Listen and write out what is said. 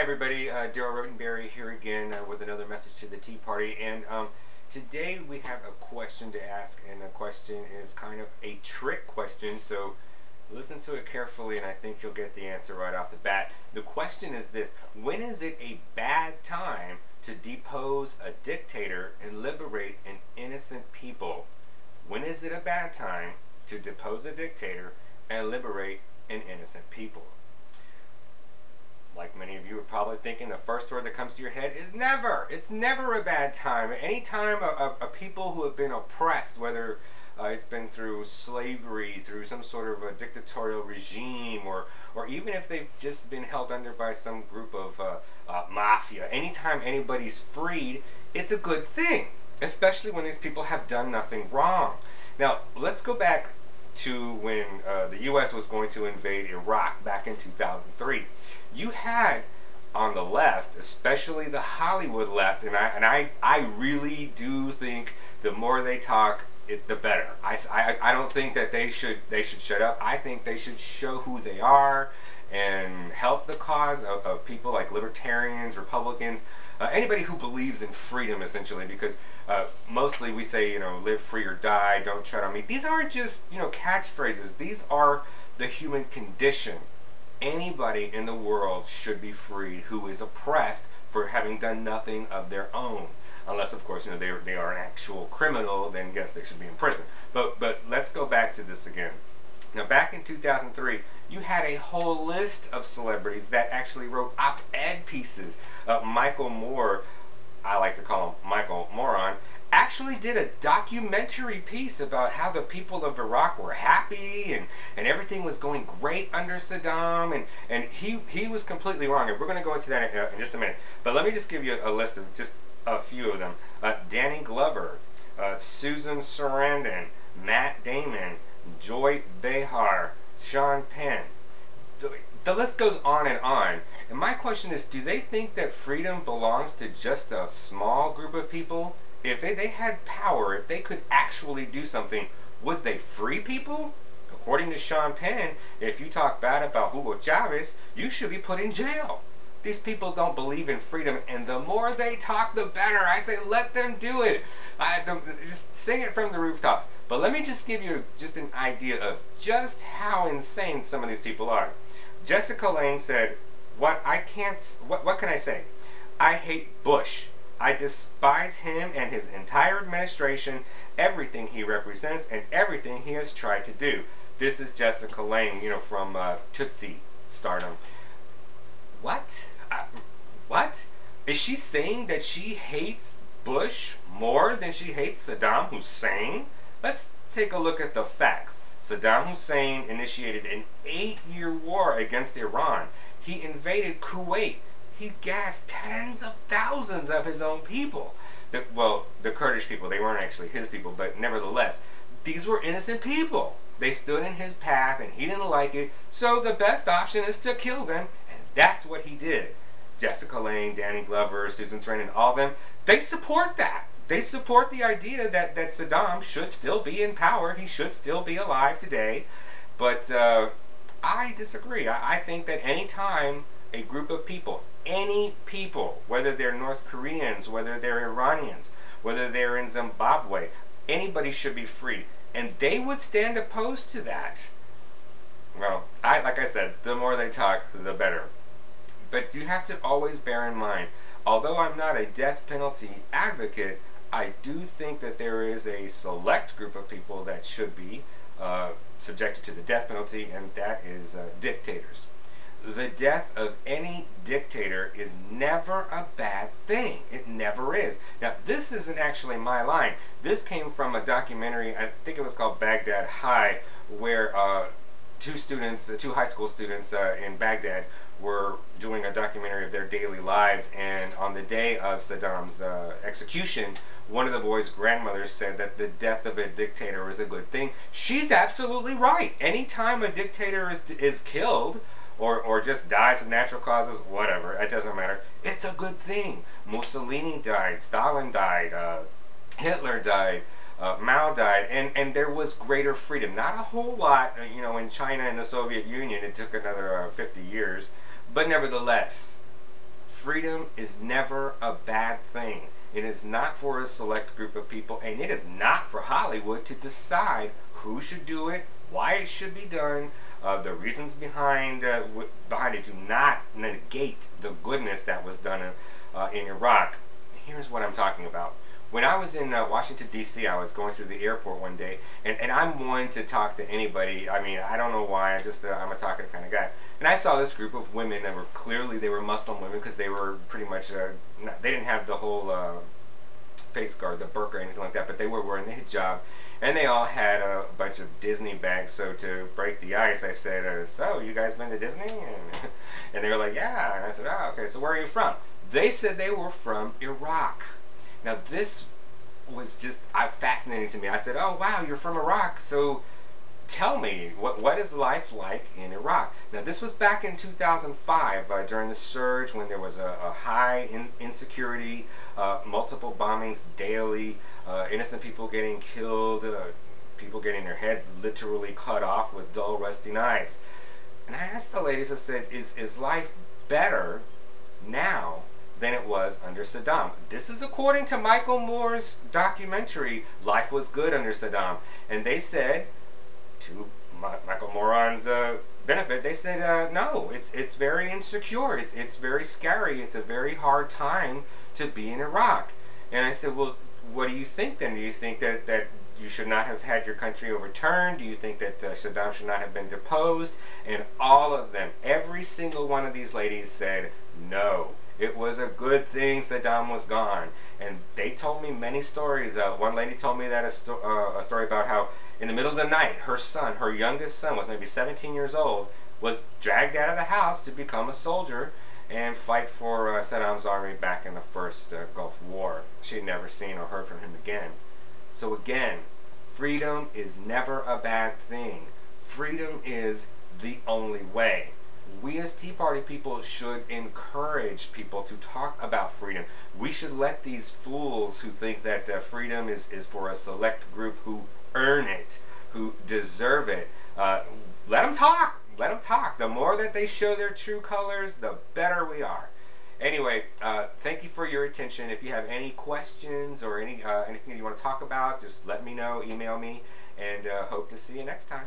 Hi everybody, Daryl Rotenberry here again with another message to the Tea Party, and today we have a question to ask, and the question is kind of a trick question, so listen to it carefully and I think you'll get the answer right off the bat. The question is this: when is it a bad time to depose a dictator and liberate an innocent people? When is it a bad time to depose a dictator and liberate an innocent people? Like many of you are probably thinking, the first word that comes to your head is never. It's never a bad time. Any time a people who have been oppressed, whether it's been through slavery, through some sort of a dictatorial regime, or even if they've just been held under by some group of mafia, anytime anybody's freed, it's a good thing, especially when these people have done nothing wrong. Now, let's go back to when the U.S. was going to invade Iraq back in 2003. You had on the left, especially the Hollywood left, and I really do think the more they talk, the better. I don't think that they should shut up. I think they should show who they are and help the cause of people like libertarians, Republicans, anybody who believes in freedom, essentially, because mostly we say, live free or die, don't tread on me. These aren't just, catchphrases. These are the human condition. Anybody in the world should be freed who is oppressed for having done nothing of their own. Unless, of course, they are an actual criminal, then yes, they should be in prison. But let's go back to this again. Now, back in 2003, you had a whole list of celebrities that actually wrote op-ed pieces. Michael Moore, I like to call him Michael Moron, actually did a documentary piece about how the people of Iraq were happy and everything was going great under Saddam, and he was completely wrong, and we're going to go into that in just a minute. But let me just give you a list of just a few of them. Danny Glover, Susan Sarandon, Matt Damon, Joy Behar, Sean Penn. The list goes on. And my question is, do they think that freedom belongs to just a small group of people? If they had power, if they could actually do something, would they free people? According to Sean Penn, if you talk bad about Hugo Chavez, you should be put in jail. These people don't believe in freedom, and the more they talk, the better. I say, let them do it. Just sing it from the rooftops. But let me just give you just an idea of just how insane some of these people are. Jessica Lange said, what can I say? I hate Bush. I despise him and his entire administration, everything he represents, and everything he has tried to do. This is Jessica Lange, from Tootsie stardom. What? What? Is she saying that she hates Bush more than she hates Saddam Hussein? Let's take a look at the facts. Saddam Hussein initiated an 8-year war against Iran. He invaded Kuwait. He gassed tens of thousands of his own people. The Kurdish people, they weren't actually his people, but nevertheless, these were innocent people. They stood in his path and he didn't like it, so the best option is to kill them, and that's what he did. Jessica Lange, Danny Glover, Susan Sarandon, all of them, they support that. They support the idea that Saddam should still be in power, he should still be alive today, but I disagree. I think that any time a group of people, any people, whether they're North Koreans, whether they're Iranians, whether they're in Zimbabwe, anybody should be free. And they would stand opposed to that. Well, like I said, the more they talk, the better. But you have to always bear in mind, although I'm not a death penalty advocate, I do think that there is a select group of people that should be subjected to the death penalty, and that is dictators. The death of any dictator is never a bad thing. It never is. Now, this isn't actually my line. This came from a documentary, I think it was called Baghdad High, where two high school students in Baghdad were doing a documentary of their daily lives, and on the day of Saddam's execution, one of the boys' grandmothers said that the death of a dictator is a good thing. She's absolutely right. Anytime a dictator is killed, or just dies of natural causes, whatever, it doesn't matter, it's a good thing. Mussolini died, Stalin died, Hitler died, Mao died, and there was greater freedom. Not a whole lot, in China and the Soviet Union. It took another 50 years, but nevertheless, Freedom is never a bad thing. It is not for a select group of people, and it is not for Hollywood to decide who should do it, why it should be done, the reasons behind it do not negate the goodness that was done in Iraq. Here's what I'm talking about. When I was in Washington, D.C., I was going through the airport one day, and I'm one to talk to anybody. I mean, I don't know why, I'm a talkative kind of guy. And I saw this group of women that were clearly, they were Muslim women, because they were pretty much, they didn't have the whole face guard, the burqa or anything like that, but they were wearing the hijab, and they all had a bunch of Disney bags. So to break the ice, I said, so you guys been to Disney? And they were like, yeah. And I said, oh, okay, so where are you from? They said they were from Iraq. Now this was just fascinating to me. I said, oh wow, you're from Iraq, so tell me, what is life like in Iraq? Now this was back in 2005 during the surge, when there was a high insecurity, multiple bombings daily, innocent people getting killed, people getting their heads literally cut off with dull rusty knives. And I asked the ladies, I said, is life better now than it was under Saddam? This is according to Michael Moore's documentary, Life Was Good Under Saddam. And they said, to Michael Moron's benefit, they said, no, it's very insecure, it's very scary, it's a very hard time to be in Iraq. And I said, well, what do you think then? Do you think that you should not have had your country overturned? Do you think that Saddam should not have been deposed? And all of them, every single one of these ladies said, no. It was a good thing Saddam was gone. And they told me many stories. One lady told me that a story about how in the middle of the night, her son, her youngest son, was maybe 17 years old, was dragged out of the house to become a soldier and fight for Saddam's army back in the first Gulf War. She had never seen or heard from him again. So again, freedom is never a bad thing. Freedom is the only way. We as Tea Party people should encourage people to talk about freedom. We should let these fools who think that freedom is for a select group who earn it, who deserve it, let them talk. Let them talk. The more that they show their true colors, the better we are. Anyway, thank you for your attention. If you have any questions or anything you want to talk about, just let me know, email me, and hope to see you next time.